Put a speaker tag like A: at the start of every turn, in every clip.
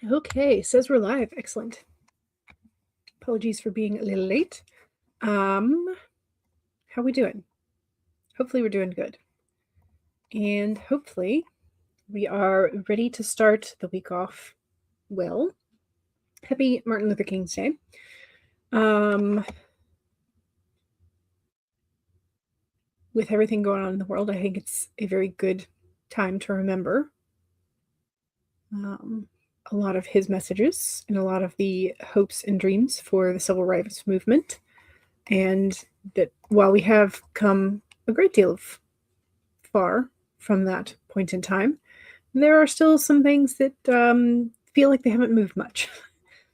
A: Okay, says we're live. Excellent. Apologies for being a little late. How we doing? Hopefully we're doing good. And hopefully we are ready to start the week off well. Happy Martin Luther King's Day. With everything going on in the world, I think it's a very good time to remember a lot of his messages and a lot of the hopes and dreams for the civil rights movement. And that while we have come a great deal of far from that point in time, there are still some things that feel like they haven't moved much.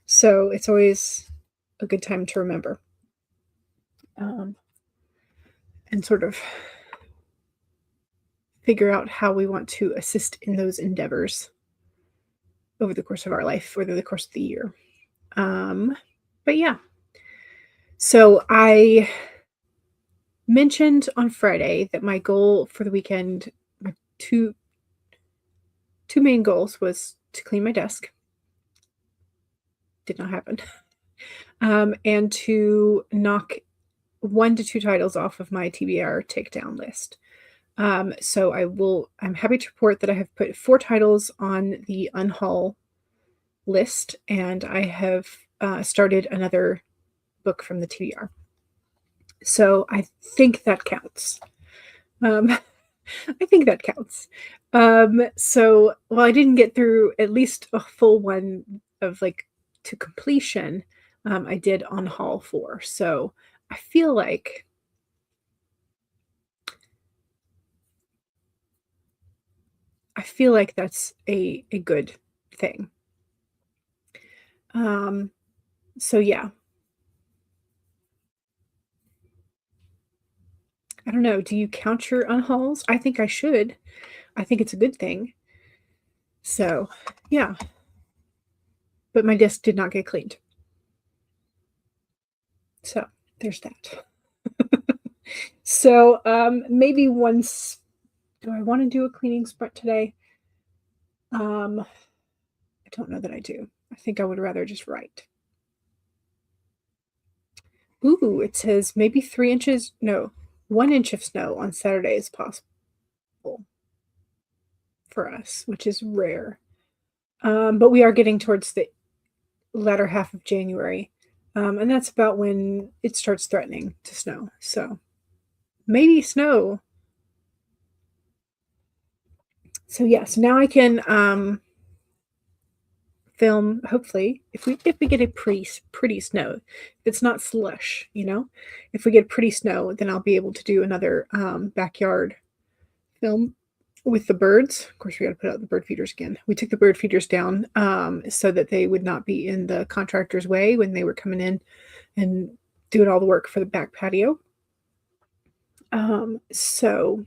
A: So it's always a good time to remember and sort of figure out how we want to assist in those endeavors over the course of our life, over the course of the year. But yeah. So I mentioned on Friday that my goal for the weekend, my two main goals, was to clean my desk. Did not happen. And to knock 1 to 2 titles off of my TBR takedown list. So I'm happy to report that I have put 4 titles on the unhaul list, and I have started another book from the TBR. So I think that counts. I think that counts. So while I didn't get through at least a full one of to completion, I did unhaul 4. So I feel like that's a good thing. So yeah. I don't know. Do you count your unhauls? I think I should. I think it's a good thing. So, yeah. But my desk did not get cleaned. So, there's that. So, maybe once, do I want to do a cleaning sprint today? I don't know that I do. I think I would rather just write. Ooh, it says maybe 3 inches, no, 1 inch of snow on Saturday is possible for us, which is rare. But we are getting towards the latter half of January. And that's about when it starts threatening to snow. So maybe snow. So yeah, so now I can film, hopefully, if we get a pretty snow. If it's not slush, if we get pretty snow, then I'll be able to do another backyard film with the birds. Of course, we got to put out the bird feeders again. We took the bird feeders down so that they would not be in the contractor's way when they were coming in and doing all the work for the back patio. So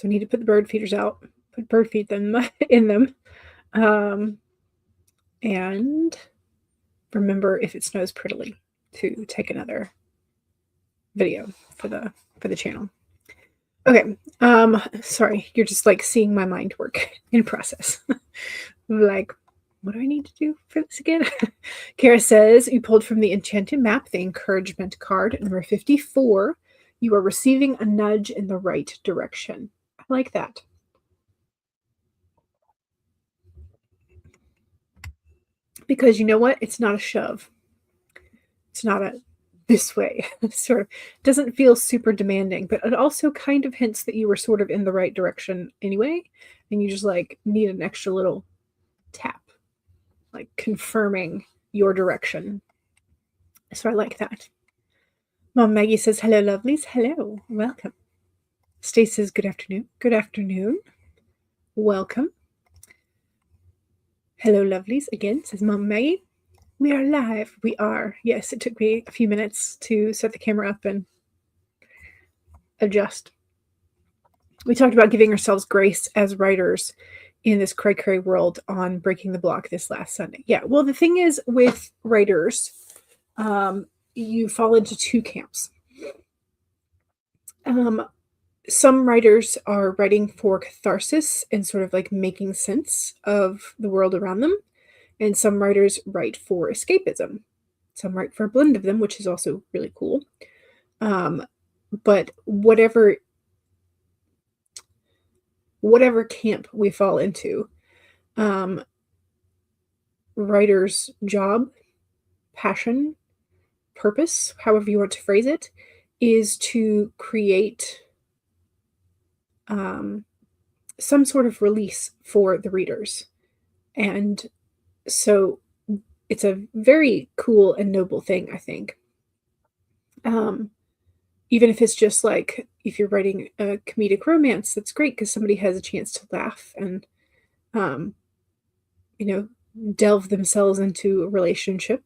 A: we need to put the bird feeders out, put bird feed them in them, and remember, if it snows prettily, to take another video for the channel. Okay. Sorry, you're just seeing my mind work in process. What do I need to do for this again? Kara says, you pulled from the Enchanted Map, the encouragement card, number 54. You are receiving a nudge in the right direction. I like that. Because you know what? It's not a shove. It's not a this way. Sort of doesn't feel super demanding, but it also kind of hints that you were sort of in the right direction anyway, and you just need an extra little tap, confirming your direction. So I like that. Mom Maggie says, hello, lovelies. Hello. Welcome. Stace says, good afternoon. Good afternoon. Welcome. Hello, lovelies. Again, says Mom Maggie. We are live. We are. Yes, it took me a few minutes to set the camera up and adjust. We talked about giving ourselves grace as writers in this cray-cray world on Breaking the Block this last Sunday. Yeah, well, the thing is with writers, you fall into 2 camps. some writers are writing for catharsis and sort of like making sense of the world around them, and some writers write for escapism. Some write for a blend of them, which is also really cool. But whatever camp we fall into, um, writer's job, passion, purpose, however you want to phrase it, is to create some sort of release for the readers. And so it's a very cool and noble thing, I think. Even if it's just like if you're writing a comedic romance, that's great because somebody has a chance to laugh and, um, you know, delve themselves into a relationship.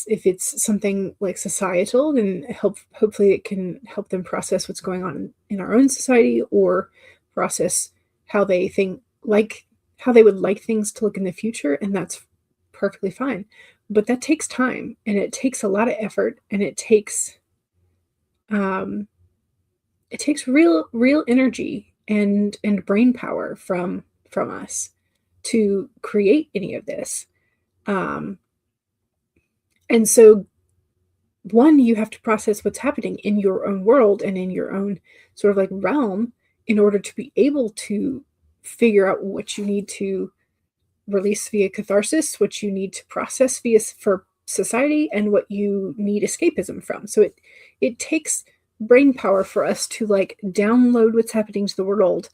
A: If it's something like societal, then hopefully it can help them process what's going on in our own society or process how they think like how they would like things to look in the future, and that's perfectly fine. But that takes time and it takes a lot of effort and um it takes real energy and brain power from us to create any of this. Um and so one, you have to process what's happening in your own world and in your own sort of like realm in order to be able to figure out what you need to release via catharsis, what you need to process via for society, and what you need escapism from. So it takes brain power for us to like download what's happening to the world,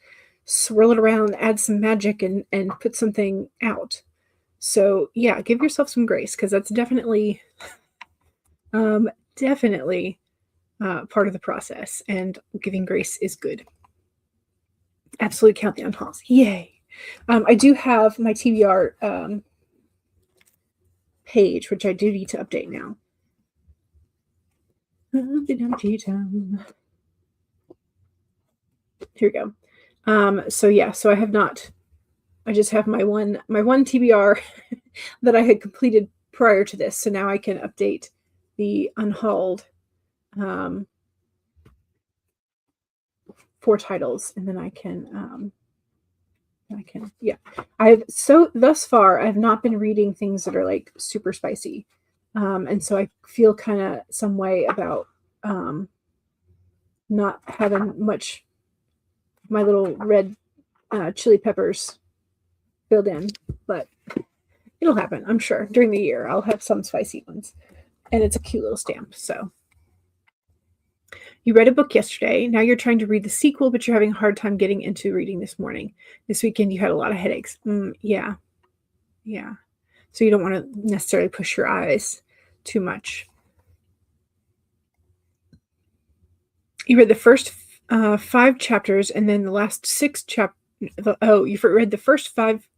A: swirl it around, add some magic, and put something out. So yeah, give yourself some grace because that's definitely part of the process, and giving grace is good. Absolutely count the unhauls. Yay. I do have my TBR page, which I do need to update now. Here we go. So yeah, so I have not. I just have my one TBR that I had completed prior to this. So now I can update the unhauled 4 titles, and then I can yeah. Thus far I've not been reading things that are like super spicy. And so I feel kind of some way about not having much my little red chili peppers filled in, but it'll happen, I'm sure. During the year, I'll have some spicy ones, and it's a cute little stamp. So, you read a book yesterday. Now you're trying to read the sequel, but you're having a hard time getting into reading this morning. This weekend, you had a lot of headaches. Yeah. So you don't want to necessarily push your eyes too much. You read the first 5 chapters, and then the last 6 chapters. Oh, you read the first 5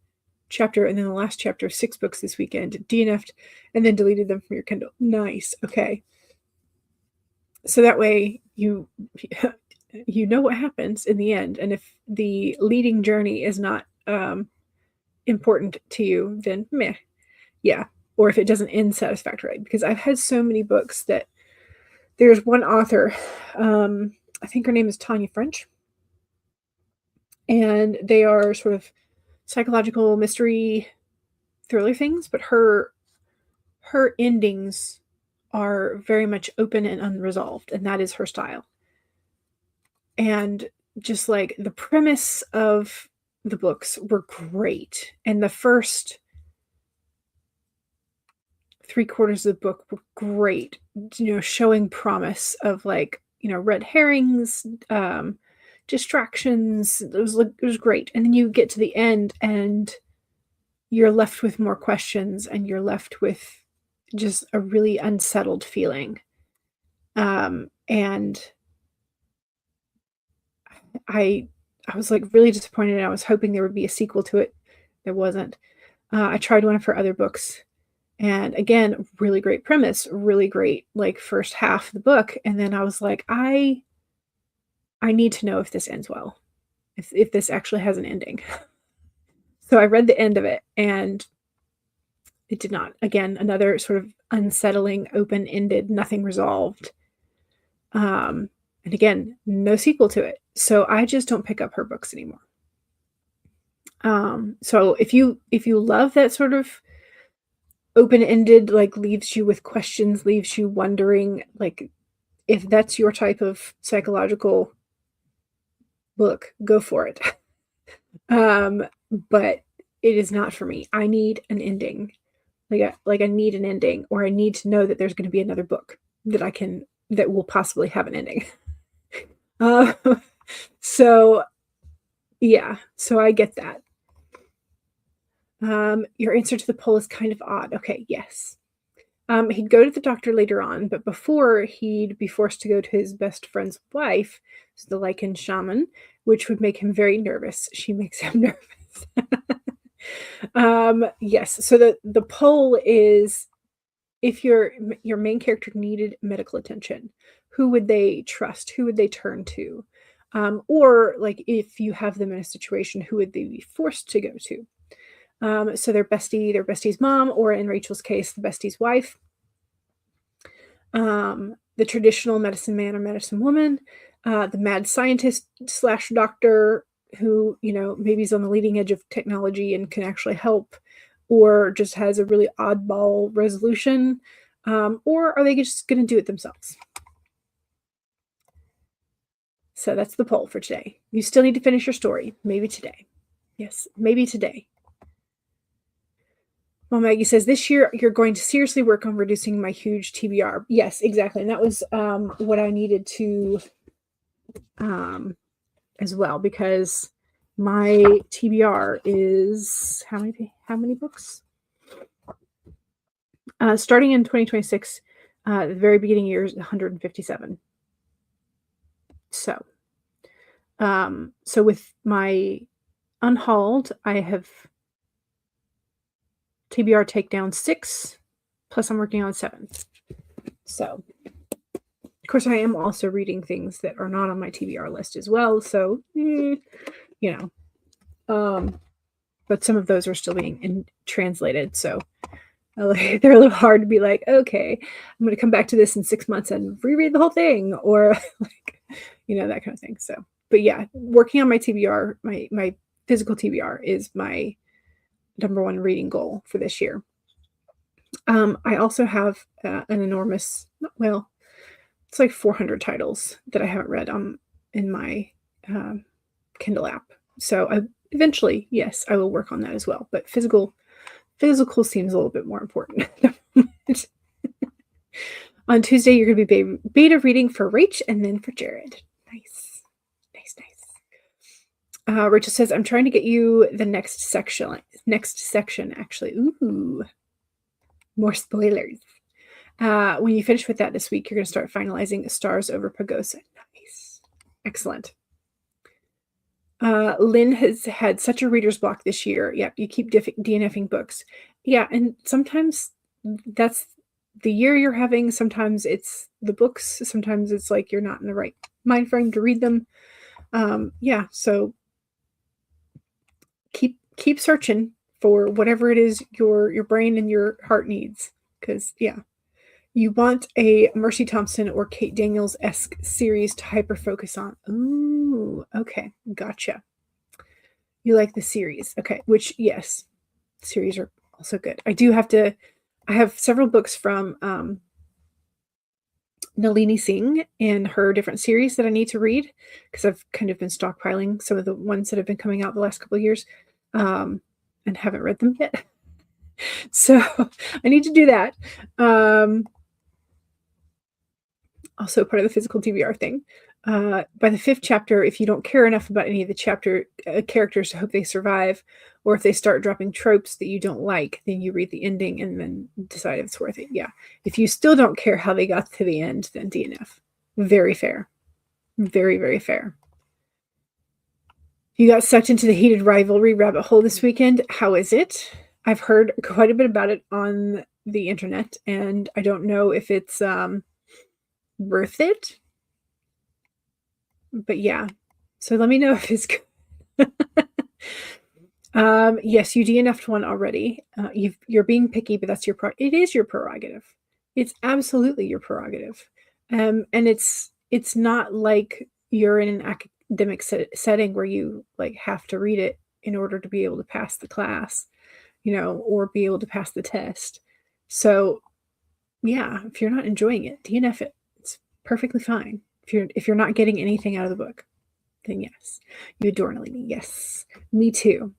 A: chapter and then the last chapter of 6 books this weekend, DNF'd, and then deleted them from your Kindle. Nice. Okay. So that way you know what happens in the end, and if the leading journey is not important to you, then meh. Yeah. Or if it doesn't end satisfactorily, because I've had so many books that there's one author, I think her name is Tanya French, and they are sort of psychological mystery thriller things, but her endings are very much open and unresolved, and that is her style. And just like the premise of the books were great, and the first 3/4 of the book were great, showing promise of like, red herrings, distractions. It was great. And then you get to the end and you're left with more questions, and you're left with just a really unsettled feeling. And I was like really disappointed, and I was hoping there would be a sequel to it. There wasn't. I tried one of her other books, and again, really great premise, really great like first half of the book, and then I was like, I need to know if this ends well, if this actually has an ending. So I read the end of it, and it did not. Again, another sort of unsettling, open-ended, nothing resolved. And And again, no sequel to it. So I just don't pick up her books anymore. So if you love that sort of open-ended, like leaves you with questions, leaves you wondering, like if that's your type of psychological book, go for it. But it is not for me. I need an ending. Like I need an ending, or I need to know that there's going to be another book that will possibly have an ending. Uh, so yeah, so I get that. Your answer to the poll is kind of odd. Okay, yes. He'd go to the doctor later on, but before he'd be forced to go to his best friend's wife, the Lycan shaman, which would make him very nervous. She makes him nervous. Yes, so the poll is, if your main character needed medical attention, who would they trust? Who would they turn to? Or like if you have them in a situation, who would they be forced to go to? So their bestie's mom, or in Rachel's case, the bestie's wife, the traditional medicine man or medicine woman, the mad scientist / doctor who, maybe is on the leading edge of technology and can actually help, or just has a really oddball resolution, or are they just going to do it themselves? So that's the poll for today. You still need to finish your story. Maybe today. Yes, maybe today. Well, Maggie says, this year you're going to seriously work on reducing my huge TBR. Yes, exactly. And that was what I needed to as well, because my TBR is how many books? Starting in 2026, the very beginning year is 157. So with my unhauled, I have TBR takedown 6, plus I'm working on 7. So, of course, I am also reading things that are not on my TBR list as well. So, but some of those are still being translated. So they're a little hard to be like, okay, I'm going to come back to this in 6 months and reread the whole thing, or like, that kind of thing. So, but yeah, working on my TBR, my physical TBR is my number one reading goal for this year. I also have an enormous, well, it's like 400 titles that I haven't read in my Kindle app. So eventually, yes, I will work on that as well. But physical seems a little bit more important. On Tuesday, you're going to be beta reading for Rach and then for Jared. Nice. Rachel says, I'm trying to get you the next section, actually. Ooh, more spoilers. When you finish with that this week, you're going to start finalizing Stars Over Pagosa. Nice. Excellent. Lynn has had such a reader's block this year. Yep, you keep DNFing books. Yeah, and sometimes that's the year you're having. Sometimes it's the books. Sometimes it's like you're not in the right mind frame to read them. Yeah, so keep searching for whatever it is your brain and your heart needs, because yeah, you want a Mercy Thompson or Kate Daniels-esque series to hyper focus on. Ooh, okay, gotcha. You like the series, okay? Which, yes, series are also good. I have several books from Nalini Singh and her different series that I need to read, because I've kind of been stockpiling some of the ones that have been coming out the last couple of years, and haven't read them yet. So I need to do that. Also part of the physical TBR thing. By the 5th chapter, if you don't care enough about any of the chapter characters to hope they survive, or if they start dropping tropes that you don't like, then you read the ending and then decide if it's worth it. Yeah. If you still don't care how they got to the end, then DNF. Very fair. Very, very fair. You got sucked into the heated rivalry rabbit hole this weekend. How is it? I've heard quite a bit about it on the internet, and I don't know if it's worth it. But yeah, so let me know if it's good. Yes, you DNF'd one already. You're being picky, but that's it is your prerogative. It's absolutely your prerogative. And it's it's not like you're in an academic setting where you like have to read it in order to be able to pass the class, or be able to pass the test. So yeah, if you're not enjoying it, DNF it. It's perfectly fine. If you're not getting anything out of the book, then yes. You adore Nalini. Yes. Me too.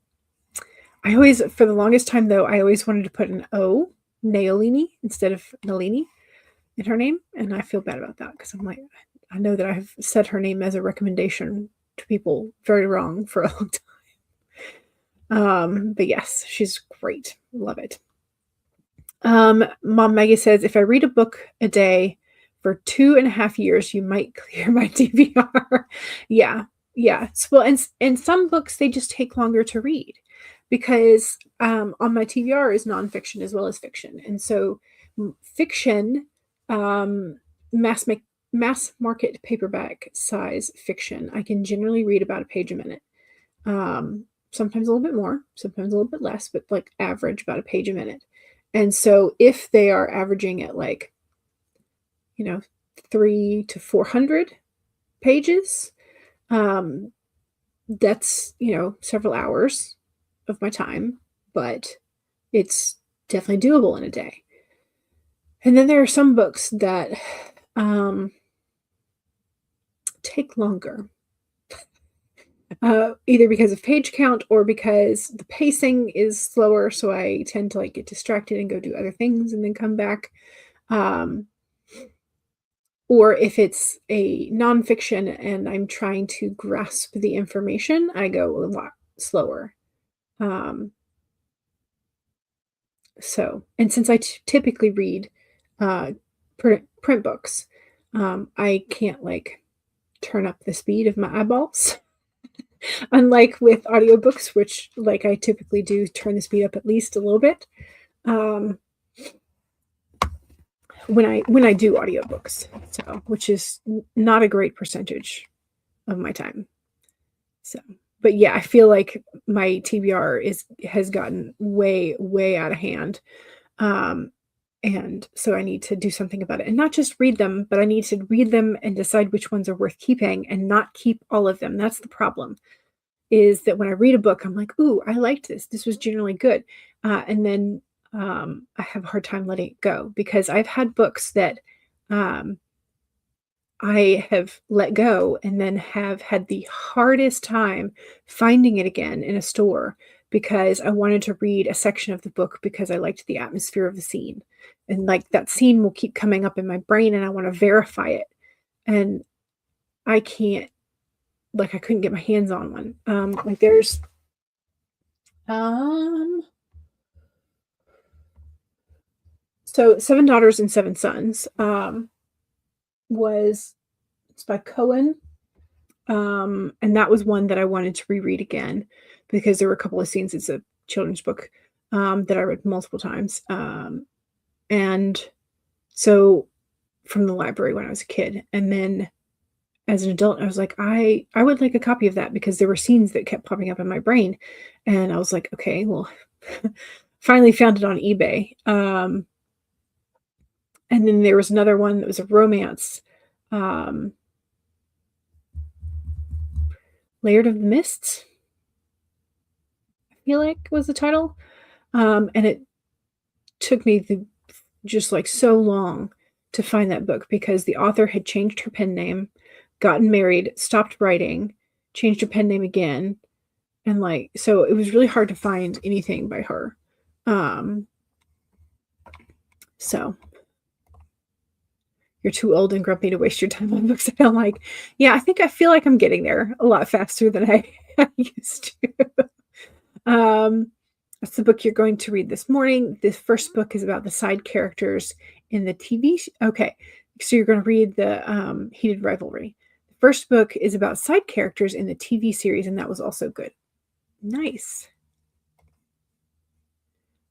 A: For the longest time though, I always wanted to put an O, Naolini, instead of Nalini in her name. And I feel bad about that because I'm like, I know that I've said her name as a recommendation to people very wrong for a long time. But yes, she's great. Love it. Mom Maggie says, if I read a book a day for 2.5 years, you might clear my TBR. Yeah. Yeah. Well, and some books, they just take longer to read because on my TBR is nonfiction as well as fiction. And so fiction, mass market paperback size fiction, I can generally read about a page a minute. Sometimes a little bit more, sometimes a little bit less, but like average about a page a minute. And so if they are averaging at like, 300 to 400 pages, that's, several hours of my time, but it's definitely doable in a day. And then there are some books that take longer, either because of page count or because the pacing is slower. So I tend to like get distracted and go do other things and then come back. Or if it's a nonfiction and I'm trying to grasp the information, I go a lot slower. And since I typically read print books, I can't like turn up the speed of my eyeballs. Unlike with audiobooks, which like I typically do turn the speed up at least a little bit. When I do audiobooks, which is not a great percentage of my time. So, but yeah, I feel like my TBR has gotten way, way out of hand. And so I need to do something about it and not just read them, but I need to read them and decide which ones are worth keeping and not keep all of them. That's the problem, is that when I read a book, I'm like, ooh, I liked this. This was generally good. And then I have a hard time letting it go because I've had books that I have let go and then have had the hardest time finding it again in a store because I wanted to read a section of the book because I liked the atmosphere of the scene. And like that scene will keep coming up in my brain and I want to verify it. And I can't, like I couldn't get my hands on one. Like there's so Seven Daughters and Seven Sons it's by Cohen. And that was one that I wanted to reread again because there were a couple of scenes. It's a children's book that I read multiple times. And so from the library when I was a kid. And then as an adult, I was like, I would like a copy of that because there were scenes that kept popping up in my brain. And I was like, okay, well, finally found it on eBay. And then there was another one that was a romance. Laird of the Mists, I feel like was the title. And it took me just like so long to find that book because the author had changed her pen name, gotten married, stopped writing, changed her pen name again. And like, so it was really hard to find anything by her. So you're too old and grumpy to waste your time on books I don't like. Yeah, I feel like I'm getting there a lot faster than I used to. That's the book you're going to read this morning. This first book is about the side characters in the TV. Okay, so you're going to read the Heated Rivalry. The first book is about side characters in the TV series, and that was also good. Nice.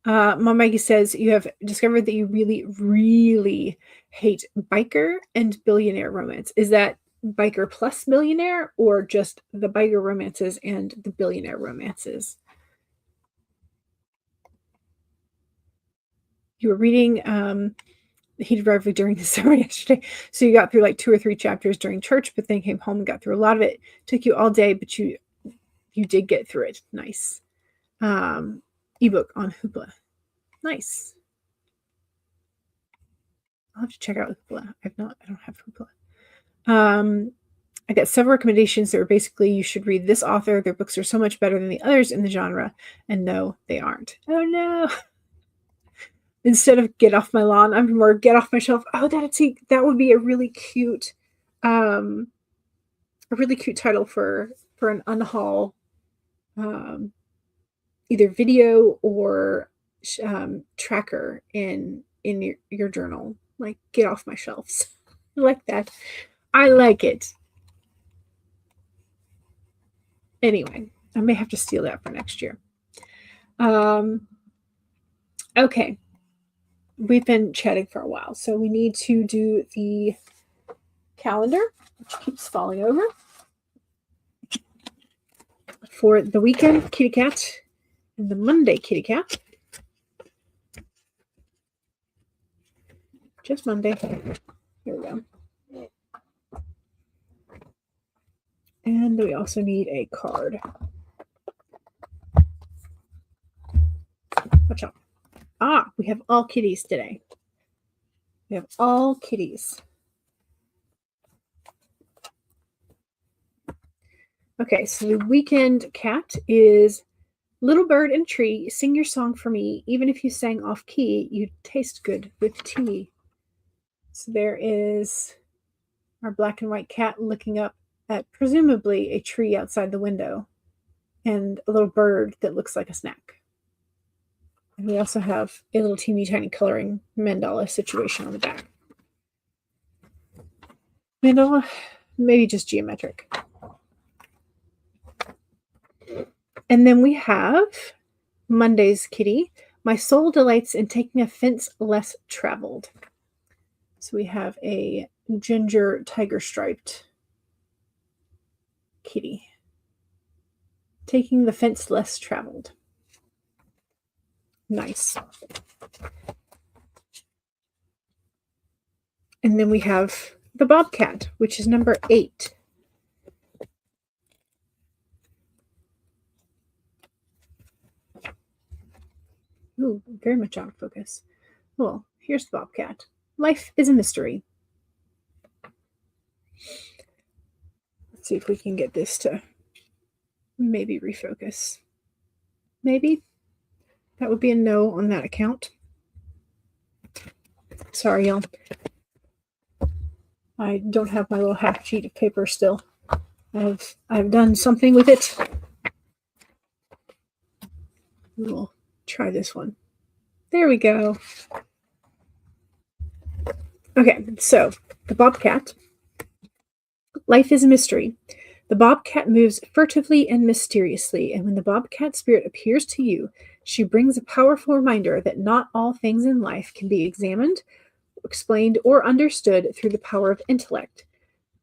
A: Mom Maggie says you have discovered that you really, really hate biker and billionaire romance. Is that biker plus billionaire or just the biker romances and the billionaire romances? You were reading heated revelry during the summer yesterday. So you got through like 2 or 3 chapters during church, but then came home and got through a lot of it. Took you all day, but you did get through it. Nice. Ebook on Hoopla. Nice. I'll have to check out Hoopla. I don't have Hoopla. I got several recommendations that were basically you should read this author. Their books are so much better than the others in the genre. And no, they aren't. Oh no. Instead of Get Off My Lawn, I'm more Get Off My Shelf. Oh, that would be a really cute title for an unhaul either video or tracker in your journal. Like Get Off My Shelves. I like that. I like it. Anyway, I may have to steal that for next year. Okay. We've been chatting for a while, so we need to do the calendar, which keeps falling over. For the weekend, kitty cat, and the Monday, kitty cat. Just Monday. Here we go. And we also need a card. Watch out. We have all kitties today. We have all kitties. Okay, so the weekend cat is Little Bird and Tree, sing your song for me. Even if you sang off key, you'd taste good with tea. So there is our black and white cat looking up at presumably a tree outside the window and a little bird that looks like a snack. And we also have a little teeny tiny coloring mandala situation on the back. Mandala, maybe just geometric. And then we have Monday's kitty. My soul delights in taking a fence less traveled. So we have a ginger tiger striped kitty. Taking the fence less traveled. Nice. And then we have the bobcat, which is number 8. Ooh, very much out of focus. Well, here's the bobcat. Life is a mystery. Let's see if we can get this to maybe refocus. Maybe. That would be a no on that account. Sorry, y'all. I don't have my little half sheet of paper still. I've done something with it. We'll try this one. There we go. Okay, so the bobcat. Life is a mystery. The bobcat moves furtively and mysteriously, and when the bobcat spirit appears to you, she brings a powerful reminder that not all things in life can be examined, explained, or understood through the power of intellect.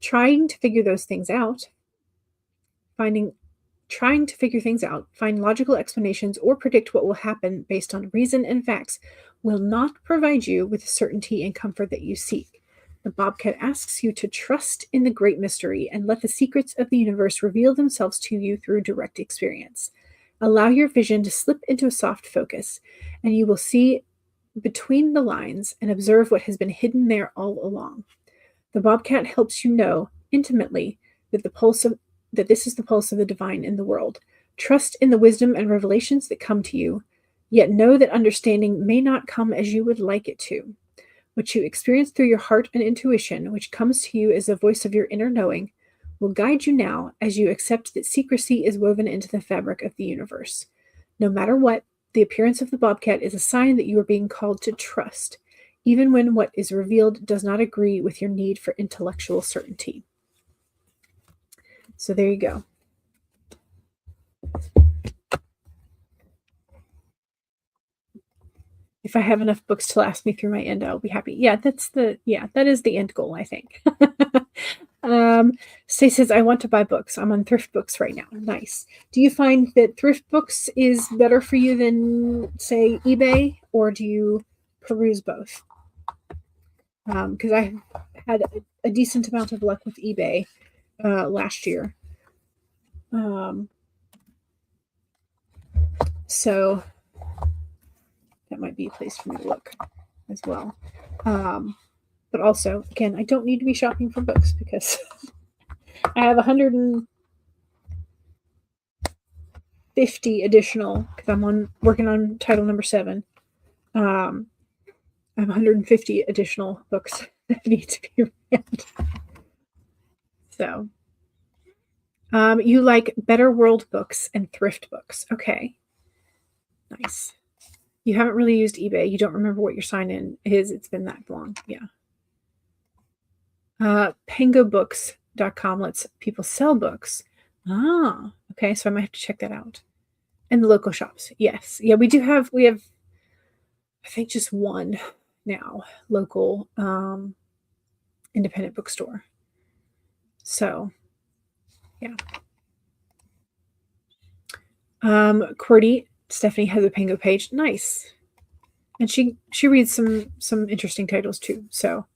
A: Trying to figure things out, find logical explanations, or predict what will happen based on reason and facts will not provide you with the certainty and comfort that you seek. The bobcat asks you to trust in the great mystery and let the secrets of the universe reveal themselves to you through direct experience. Allow your vision to slip into a soft focus, and you will see between the lines and observe what has been hidden there all along. The bobcat helps you know intimately that this is the pulse of the divine in the world. Trust in the wisdom and revelations that come to you, yet know that understanding may not come as you would like it to. What you experience through your heart and intuition, which comes to you as the voice of your inner knowing, will guide you now as you accept that secrecy is woven into the fabric of the universe. No matter what, the appearance of the bobcat is a sign that you are being called to trust, even when what is revealed does not agree with your need for intellectual certainty. So there you go. If I have enough books to last me through my end, I'll be happy. Yeah, that is the end goal, I think. Stacey says, I want to buy books. I'm on thrift books right now. Nice. Do you find that thrift books is better for you than, say, eBay, or do you peruse both? because I had a decent amount of luck with eBay last year. So that might be a place for me to look as well. But also, again, I don't need to be shopping for books because I have 150 additional, because I'm working on title number 7. I have 150 additional books that need to be read. So, you like Better World books and thrift books. Okay. Nice. You haven't really used eBay. You don't remember what your sign in is. It's been that long. Yeah. Pangobooks.com lets people sell books. Ah, okay. So I might have to check that out. And the local shops. Yes. Yeah, we have, I think, just one now, local independent bookstore. So, yeah. QWERTY, Stephanie has a Pango page. Nice. And she reads some interesting titles too. So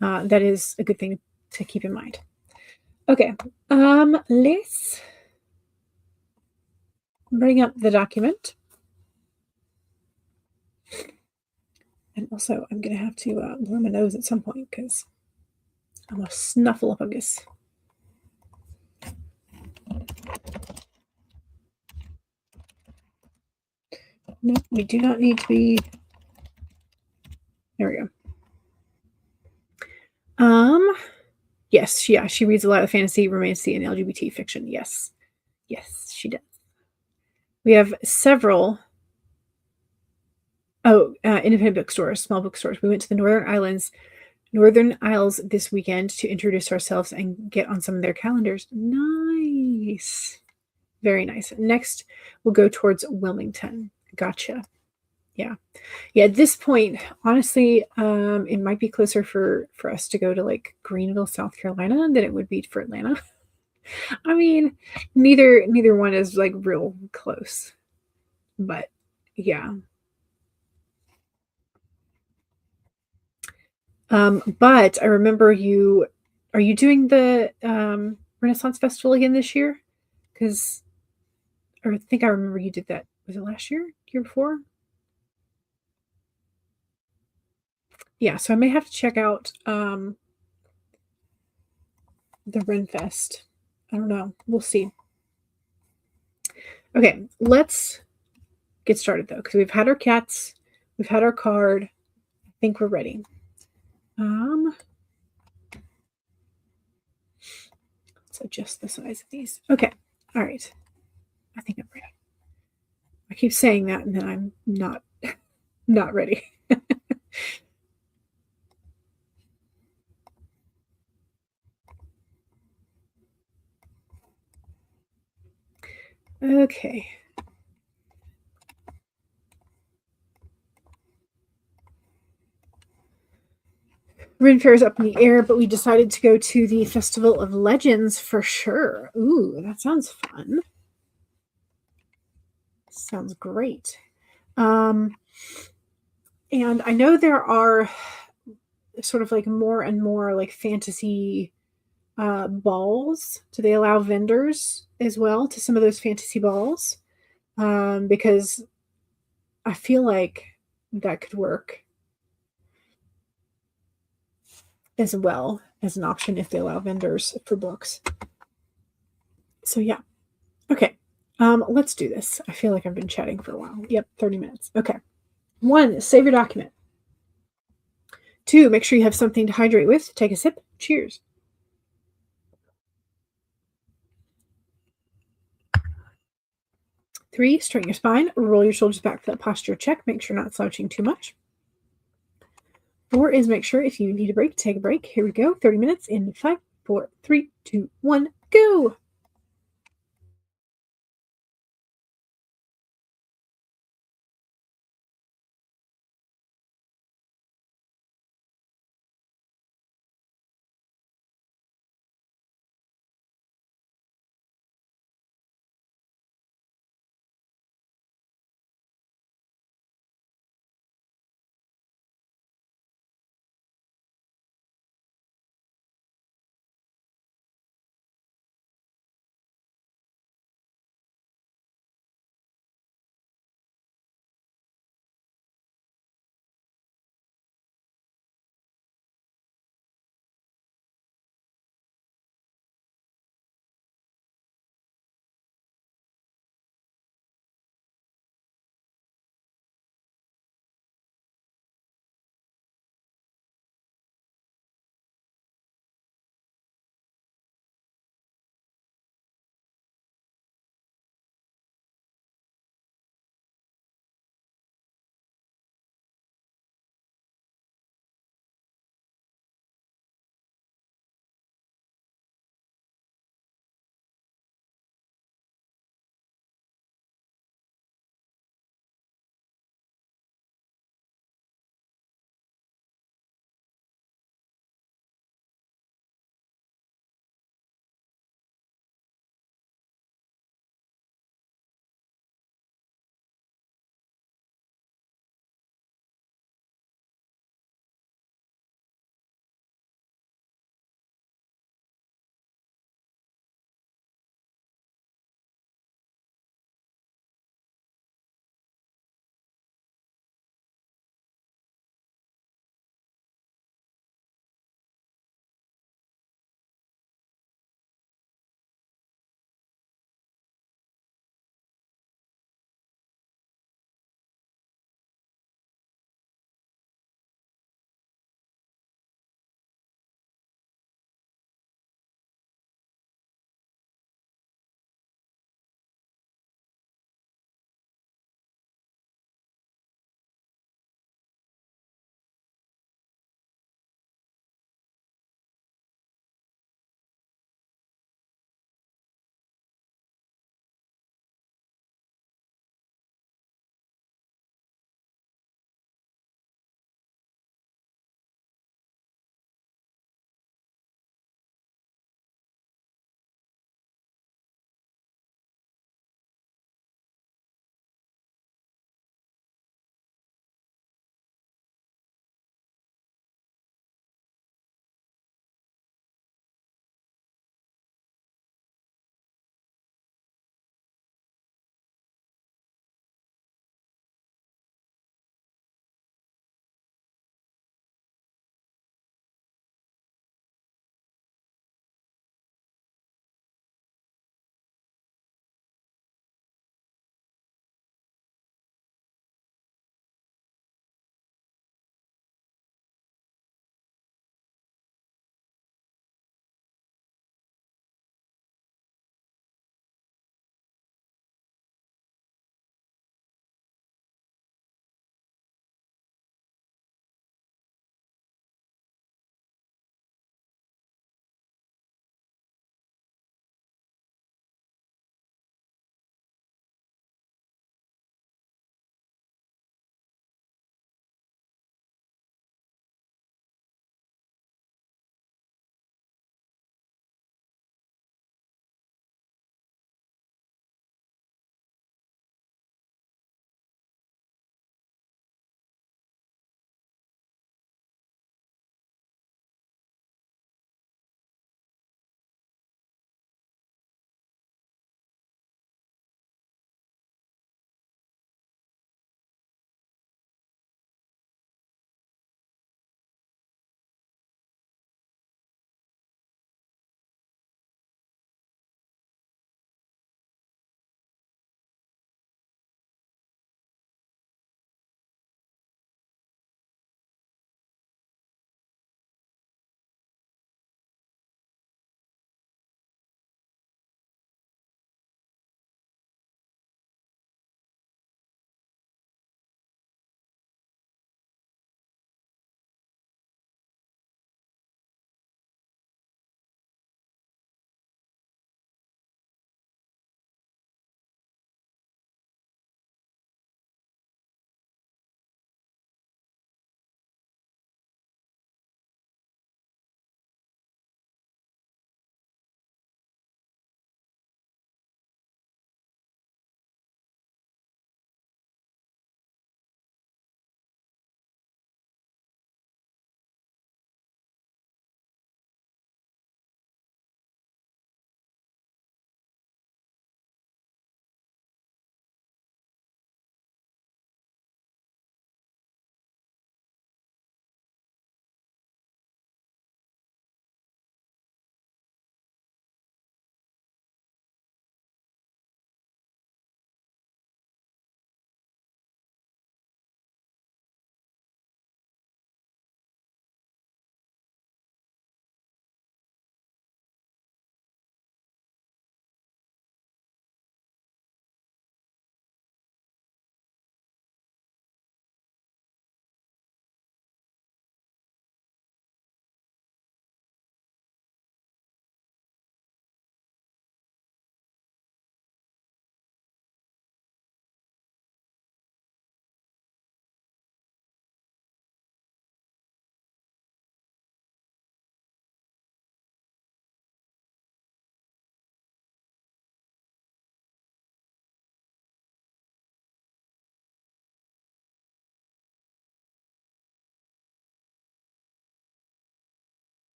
A: that is a good thing to keep in mind. Okay. Let's bring up the document. And also, I'm going to have to blow my nose at some point because I'm a snuffleupagus. No, we do not need to be. There we go. Yes, yeah, she reads a lot of fantasy, romance, and LGBT fiction. Yes, she does. We have several. Independent bookstores, small bookstores. We went to the Northern Isles this weekend to introduce ourselves and get on some of their calendars. Nice. Very nice. Next, we'll go towards Wilmington. Gotcha. Yeah. At this point, honestly, it might be closer for us to go to like Greenville, South Carolina, than it would be for Atlanta. I mean, neither one is like real close, but yeah. But I remember are you doing the Renaissance Festival again this year? I think I remember you did that. Was it last year? Year before? Yeah, so I may have to check out the Renfest. I don't know. We'll see. Okay, let's get started though, because we've had our cats, we've had our card. I think we're ready. Let's adjust the size of these. Okay. All right. I think I'm ready. I keep saying that and then I'm not ready. Okay. Ren Fair is up in the air, but we decided to go to the Festival of Legends for sure. Ooh, that sounds fun. Sounds great. And I know there are sort of like more and more like fantasy balls. Do they allow vendors as well to some of those fantasy balls? Because I feel like that could work as well as an option if they allow vendors for books. So yeah. Okay. Let's do this. I feel like I've been chatting for a while. Yep, 30 minutes. Okay. 1, save your document. 2, make sure you have something to hydrate with. Take a sip. Cheers. 3, straighten your spine. Roll your shoulders back for that posture check. Make sure you're not slouching too much. 4 is make sure if you need a break, take a break. Here we go. 30 minutes in 5, 4, 3, 2, 1, go.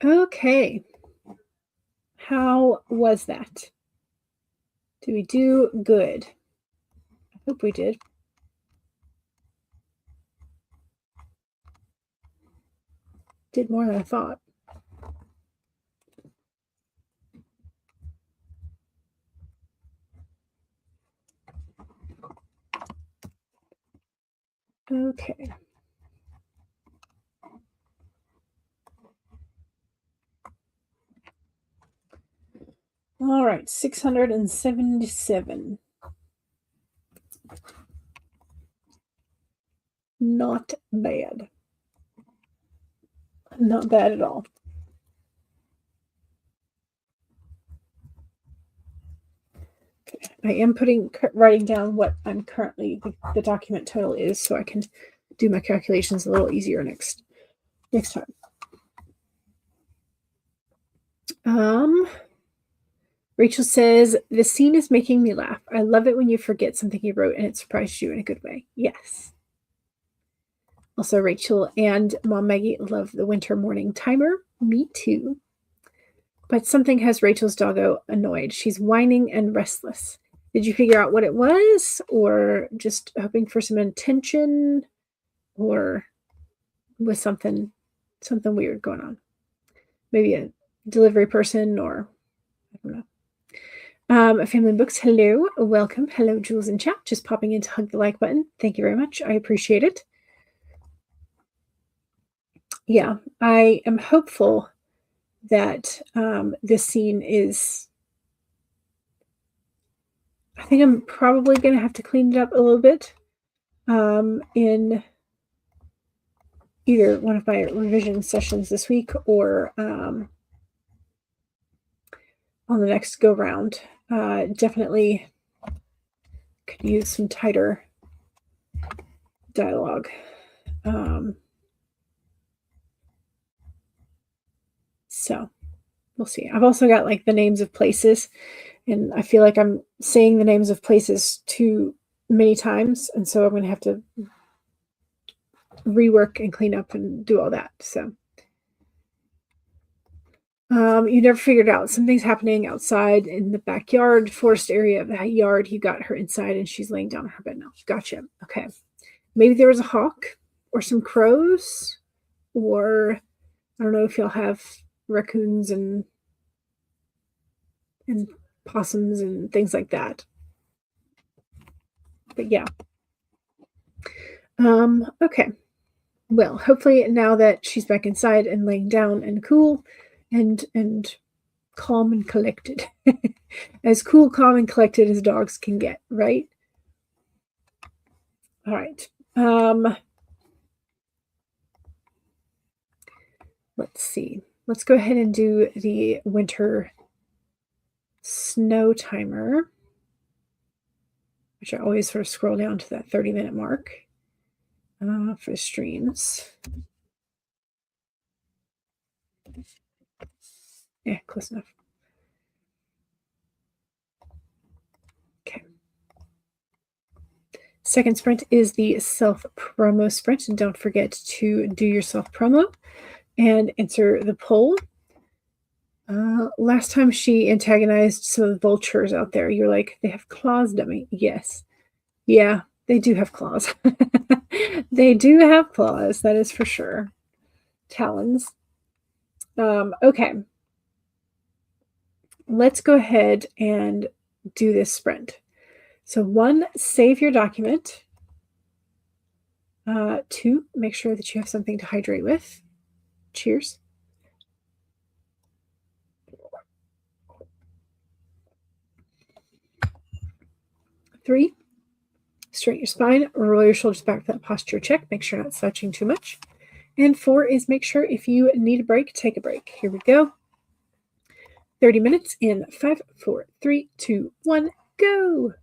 A: Okay. How was that? Did we do good? I hope we did. Did more than I thought. Okay. All right, 677. Not bad. Not bad at all. Okay. I am writing down what I'm currently, the document total is, so I can do my calculations a little easier next time. Rachel says, the scene is making me laugh. I love it when you forget something you wrote and it surprised you in a good way. Yes. Also, Rachel and Mom Maggie love the winter morning timer. Me too. But something has Rachel's doggo annoyed. She's whining and restless. Did you figure out what it was, or just hoping for some attention, or was something weird going on? Maybe a delivery person, or I don't know. Family Books, hello, welcome. Hello, Jules and chat. Just popping in to hug the like button. Thank you very much. I appreciate it. Yeah, I am hopeful that this scene is. I think I'm probably going to have to clean it up a little bit in either one of my revision sessions this week or on the next go round. Definitely could use some tighter dialogue. So we'll see. I've also got like the names of places, and I feel like I'm saying the names of places too many times, and so I'm going to have to rework and clean up and do all that. So you never figured out something's happening outside in the backyard, forest area of that yard. You got her inside and she's laying down on her bed now. Gotcha. Okay. Maybe there was a hawk or some crows, or I don't know if you'll have raccoons and possums and things like that. But yeah. Okay. Well, hopefully now that she's back inside and laying down and cool and calm and collected. As cool, calm, and collected as dogs can get, right? All right. Let's see. Let's go ahead and do the winter snow timer, which I always sort of scroll down to that 30-minute mark for the streams. Yeah, close enough. Okay. Second sprint is the self-promo sprint. And don't forget to do your self-promo and answer the poll. Last time she antagonized some of the vultures out there, you're like, they have claws, dummy. Yes. Yeah, they do have claws. They do have claws, that is for sure. Talons. Okay. Let's go ahead and do this sprint. So 1, save your document. 2, make sure that you have something to hydrate with. Cheers. 3, straighten your spine, roll your shoulders back for that posture check. Make sure you're not slouching too much. And 4 is make sure if you need a break, take a break. Here we go. 30 minutes in 5, 4, 3, 2, 1, go.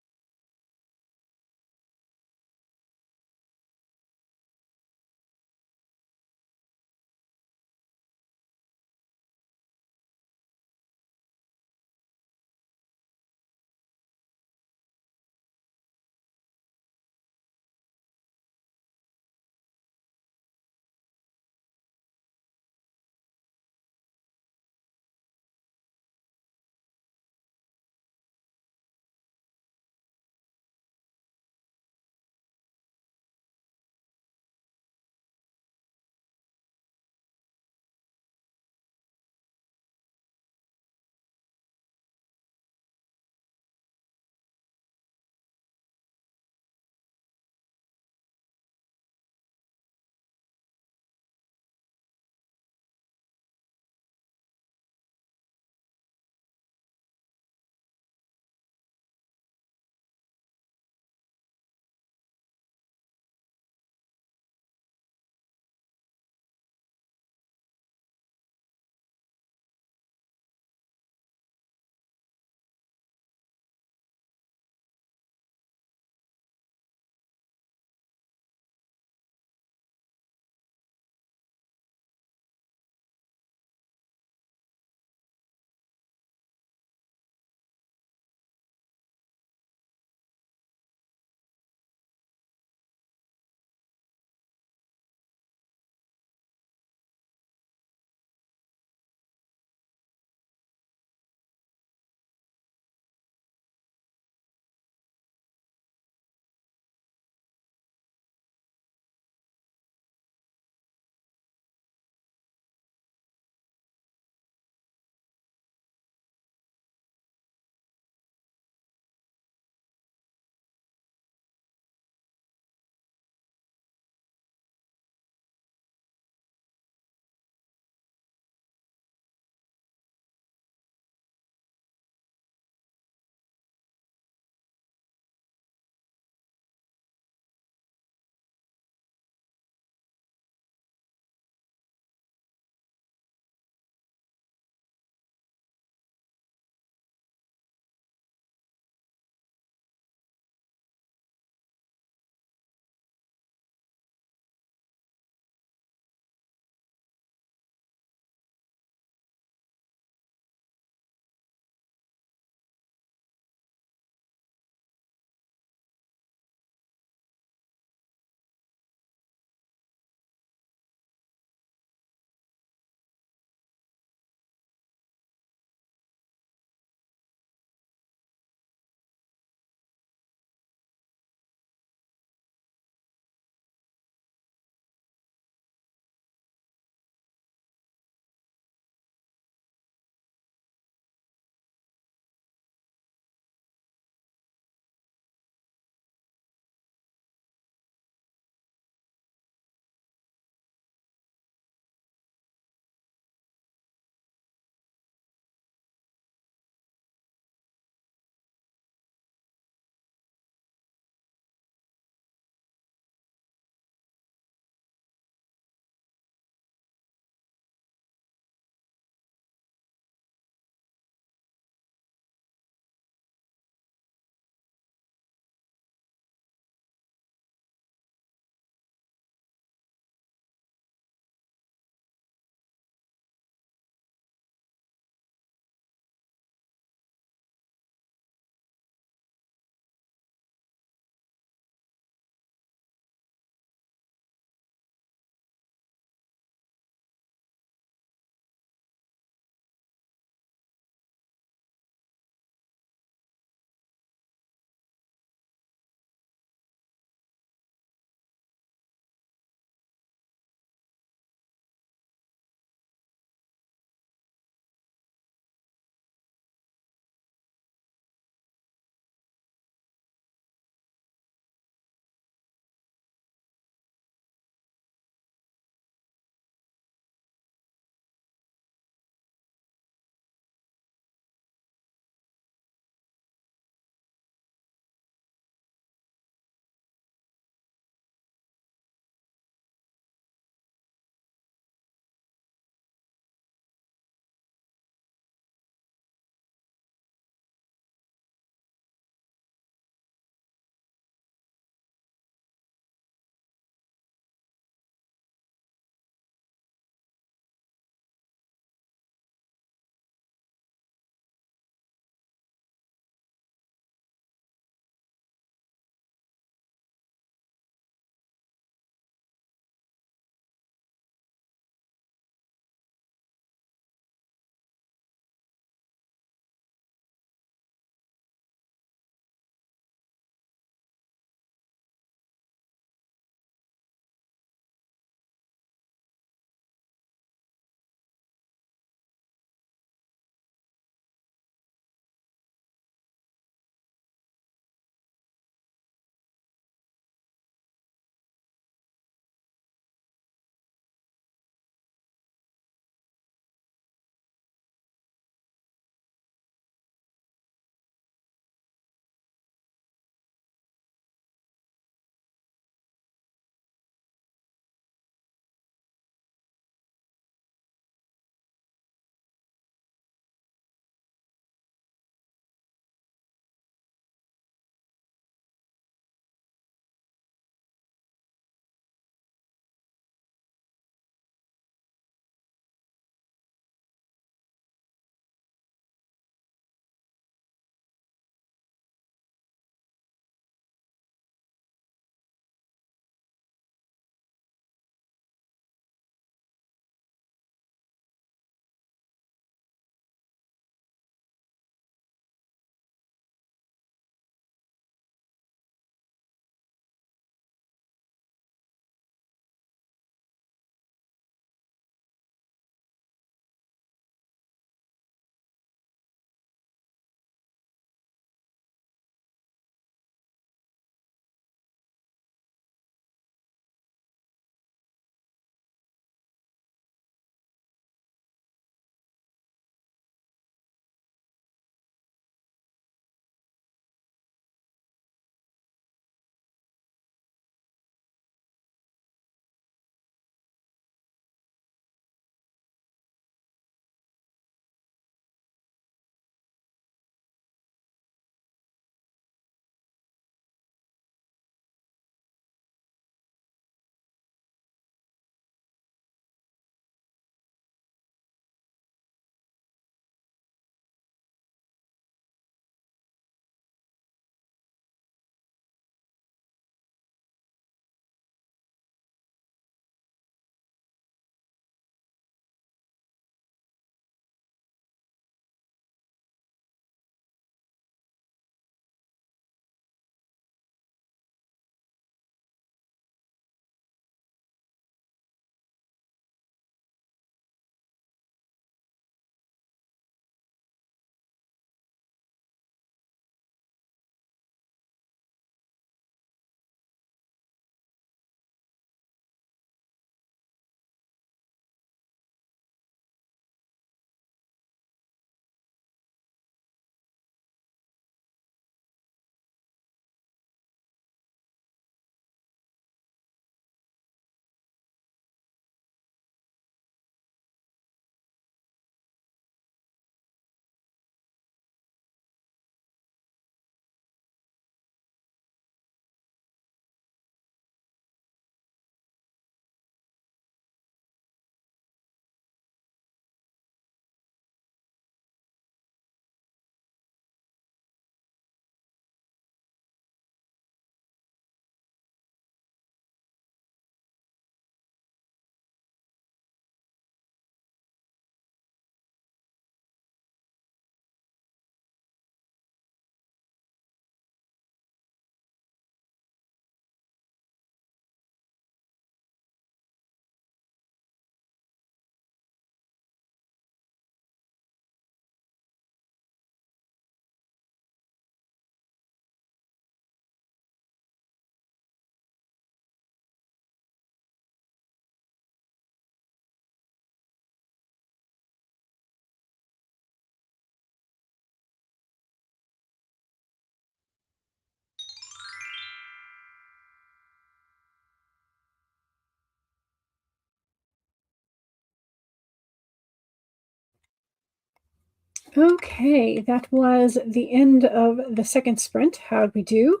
A: Okay, that was the end of the second sprint. How'd we do?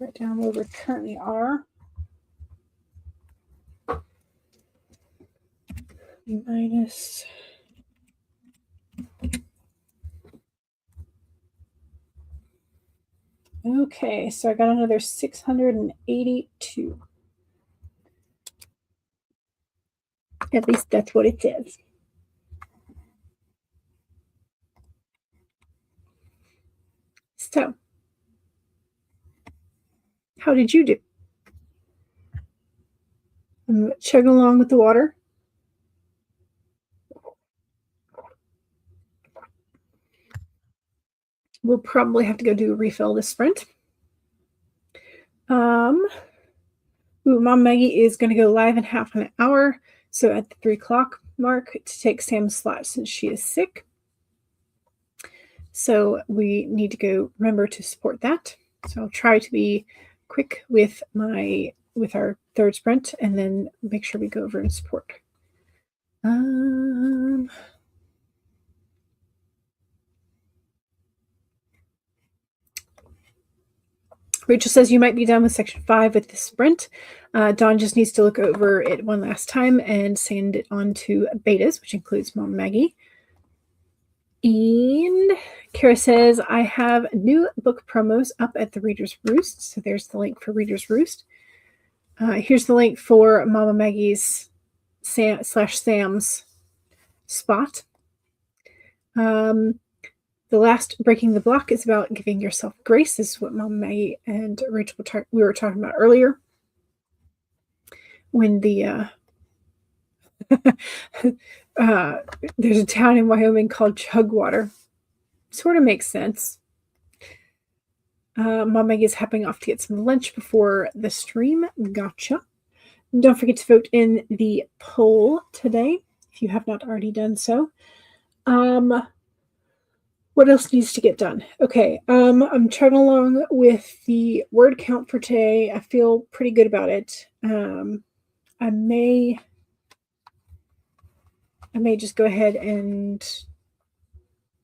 A: Write down where we currently are. Minus. Okay, so I got another 682. At least that's what it says. So, how did you do? I'm chugging along with the water. We'll probably have to go do a refill this sprint. Mom Maggie is going to go live in half an hour, so at the 3 o'clock mark to take Sam's slot since she is sick. So we need to go remember to support that. So I'll try to be quick with our third sprint and then make sure we go over and support. Rachel says you might be done with section 5 with the sprint. Dawn just needs to look over it one last time and send it on to betas, which includes Mom Maggie. And Kara says, I have new book promos up at the Reader's Roost. So there's the link for Reader's Roost. Here's the link for Mama Maggie's /Sam's spot. The last Breaking the Block is about giving yourself grace. This is what Mama Maggie and Rachel we were talking about earlier. When the there's a town in Wyoming called Chugwater. Sort of makes sense. Mom Maggie is hopping off to get some lunch before the stream. Gotcha. Don't forget to vote in the poll today if you have not already done so. What else needs to get done? Okay, I'm chugging along with the word count for today. I feel pretty good about it. I may just go ahead and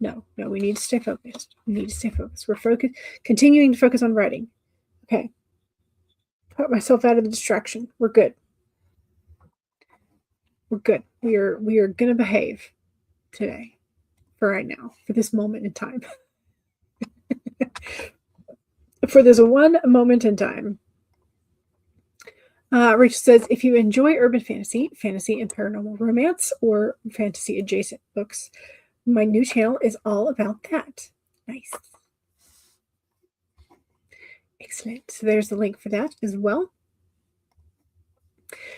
A: no, we need to stay focused. We're continuing to focus on writing. Okay. Put myself out of the distraction. We're good. We are gonna behave today. For right now, for this moment in time. For this one moment in time. Rachel says, if you enjoy urban fantasy, fantasy and paranormal romance, or fantasy adjacent books, my new channel is all about that. Nice. Excellent. So there's the link for that as well.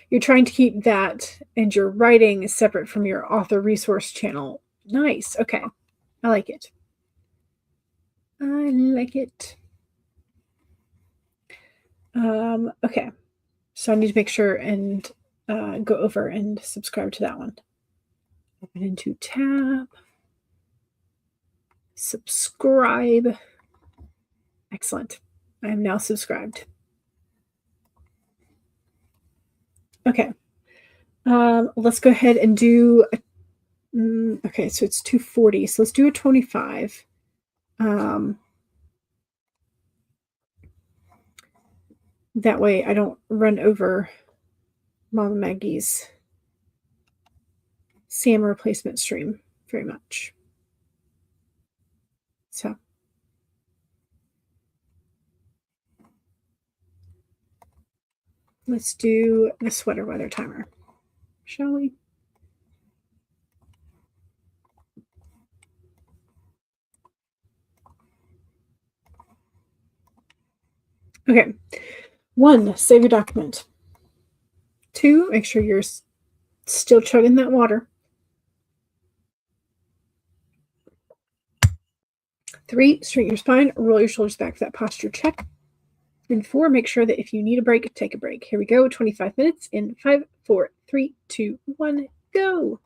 A: You're trying to keep that and your writing separate from your author resource channel. Nice. Okay. I like it. Okay. So I need to make sure and go over and subscribe to that one. Open into tab. Subscribe. Excellent. I am now subscribed. Okay. Let's go ahead and do okay, so it's 240. So let's do a 25. That way I don't run over Mama Maggie's Sam replacement stream very much. So let's do the sweater weather timer, shall we? Okay. 1, save your document. 2, make sure you're still chugging that water. 3, straighten your spine, roll your shoulders back for that posture check. And 4, make sure that if you need a break, take a break. Here we go, 25 minutes in 5, 4, 3, 2, 1, go.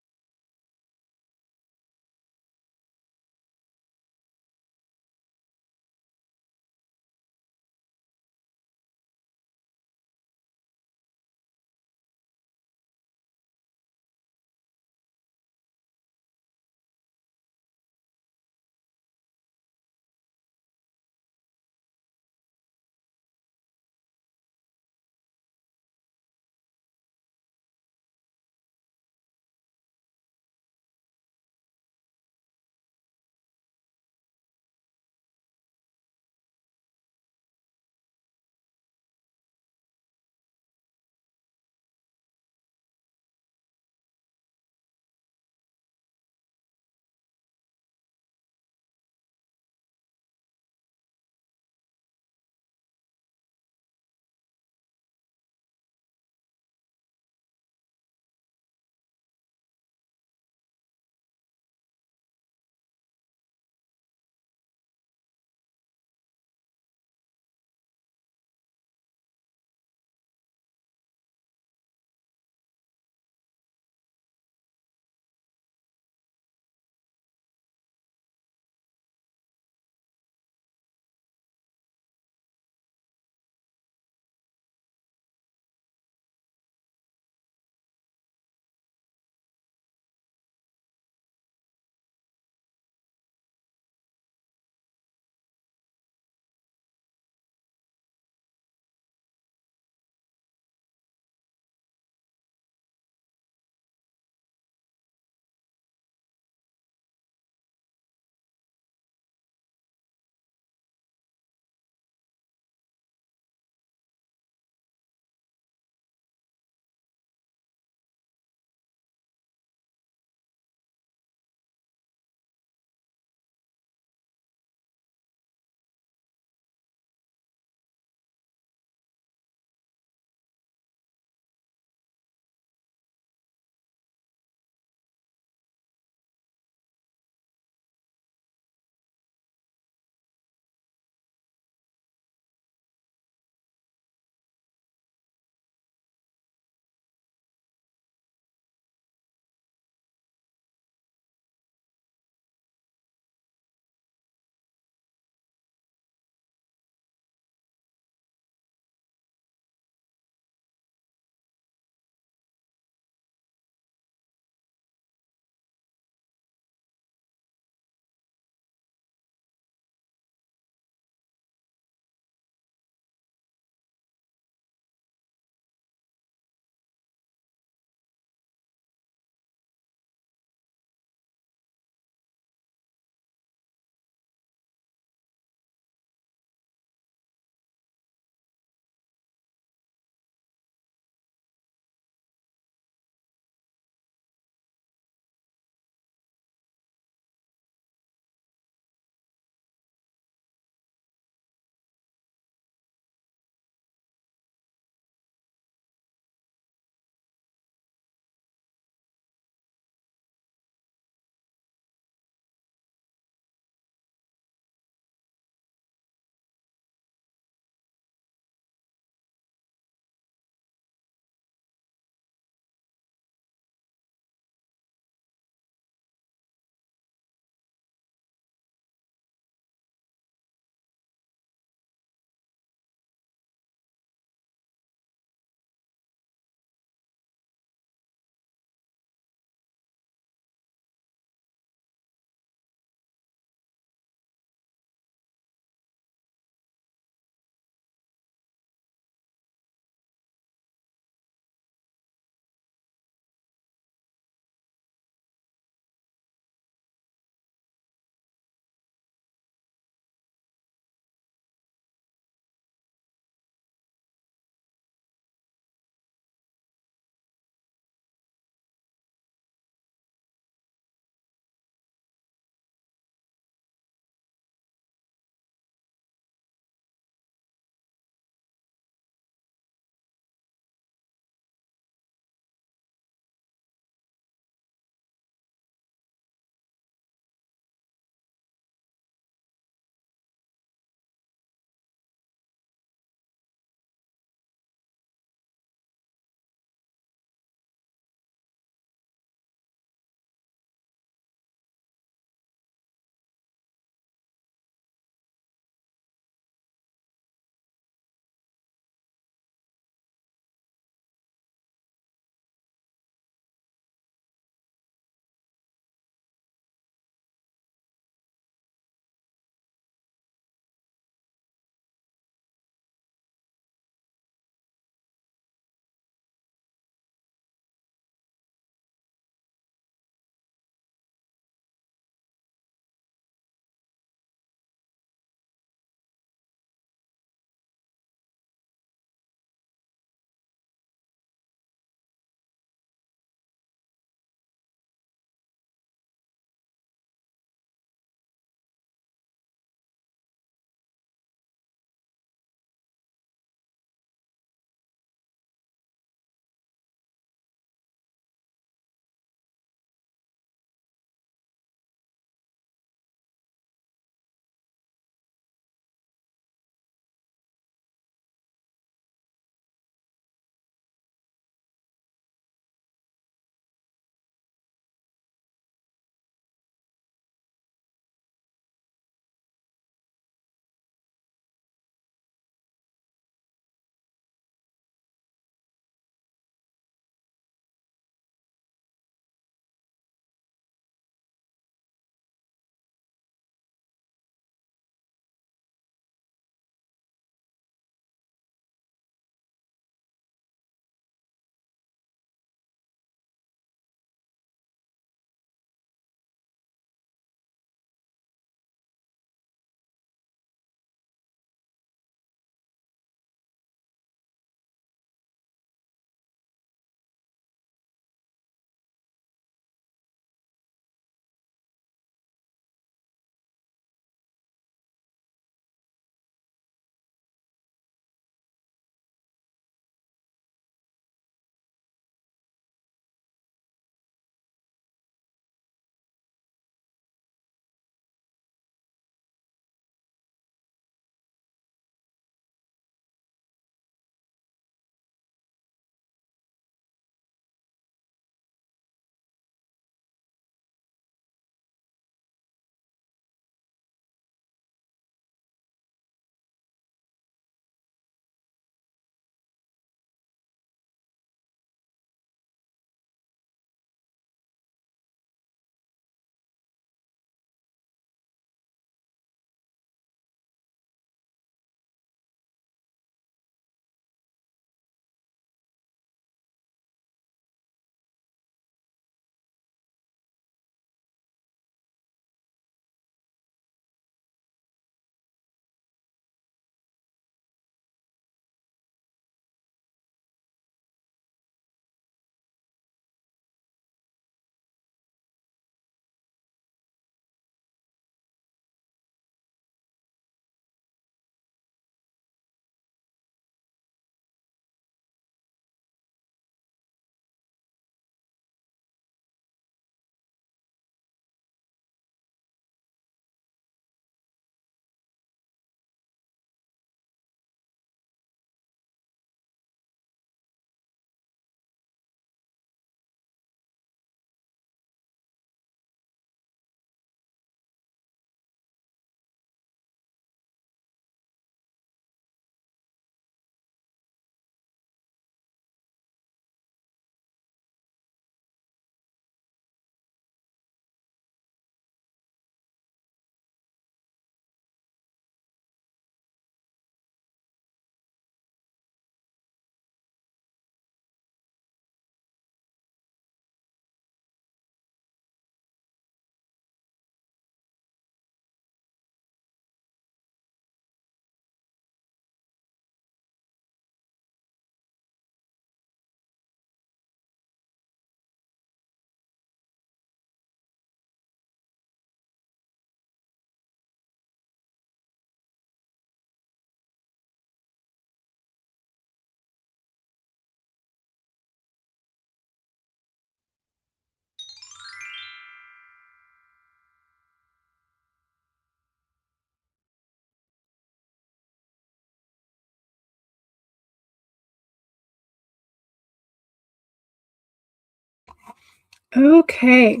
A: Okay.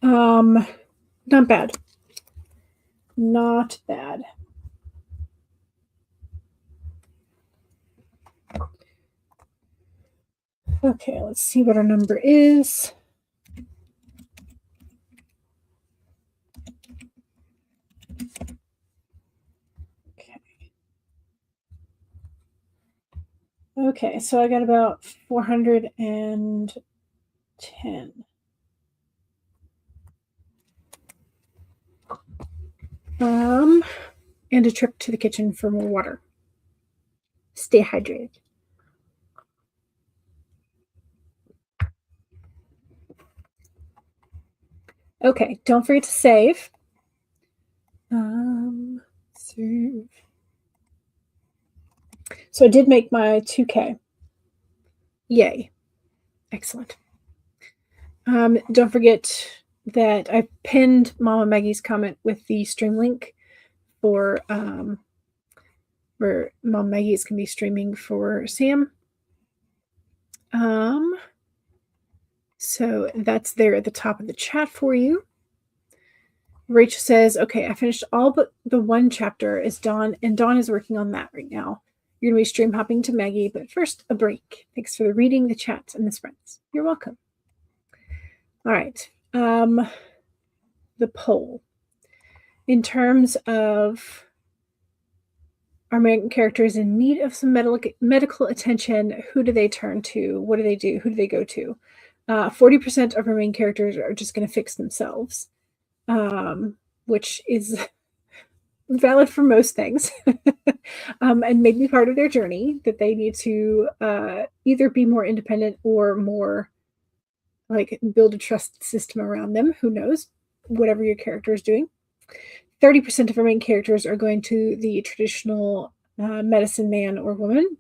A: Not bad. Not bad. Okay, let's see what our number is. Okay, so I got about 410. And a trip to the kitchen for more water. Stay hydrated. Okay, don't forget to save. Save. So I did make my 2K. Yay. Excellent. Don't forget that I pinned Mama Maggie's comment with the stream link for where Mom Maggie is going to be streaming for Sam. So that's there at the top of the chat for you. Rachel says, okay, I finished all but the one chapter as Dawn, and Dawn is working on that right now. You're going to be stream hopping to Maggie, but first, a break. Thanks for the reading, the chats, and the friends. You're welcome. All right. The poll. In terms of our main characters in need of some medical attention, who do they turn to? What do they do? Who do they go to? 40% of our main characters are just going to fix themselves, which is valid for most things, and maybe part of their journey that they need to either be more independent or more like build a trust system around them. Who knows? Whatever your character is doing. 30% of our main characters are going to the traditional medicine man or woman.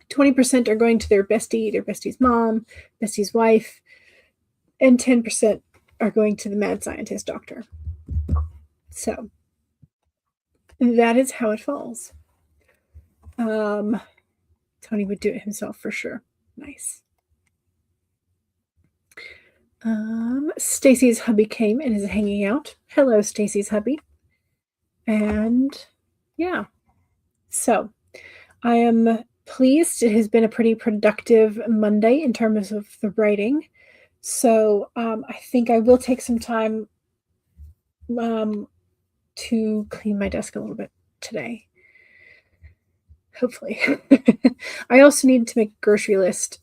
A: 20% are going to their bestie's mom, bestie's wife, and 10% are going to the mad scientist doctor. So that is how it falls. Tony would do it himself for sure. Nice. Stacy's hubby came and is hanging out. Hello, Stacy's hubby. And yeah, so I am pleased. It has been a pretty productive Monday in terms of the writing. So I think I will take some time to clean my desk a little bit today. Hopefully. I also need to make a grocery list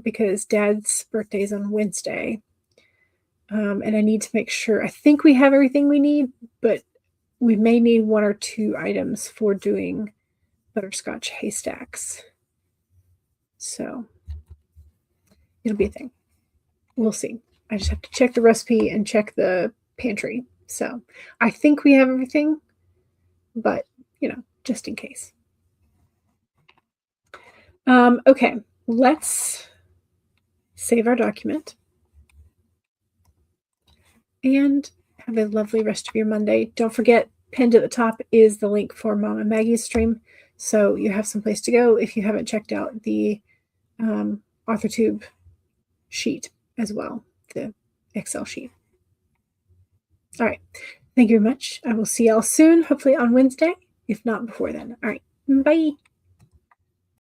A: because Dad's birthday is on Wednesday. And I need to make sure, I think we have everything we need, but we may need 1 or 2 items for doing butterscotch haystacks. So it'll be a thing. We'll see. I just have to check the recipe and check the pantry. So I think we have everything, but just in case. Okay, let's save our document and have a lovely rest of your Monday. Don't forget, pinned at the top is the link for Mama Maggie's stream, so you have some place to go if you haven't checked out the authortube sheet as well, the Excel sheet. All right, thank you very much. I will see y'all soon, hopefully on Wednesday, if not before then. All right, bye.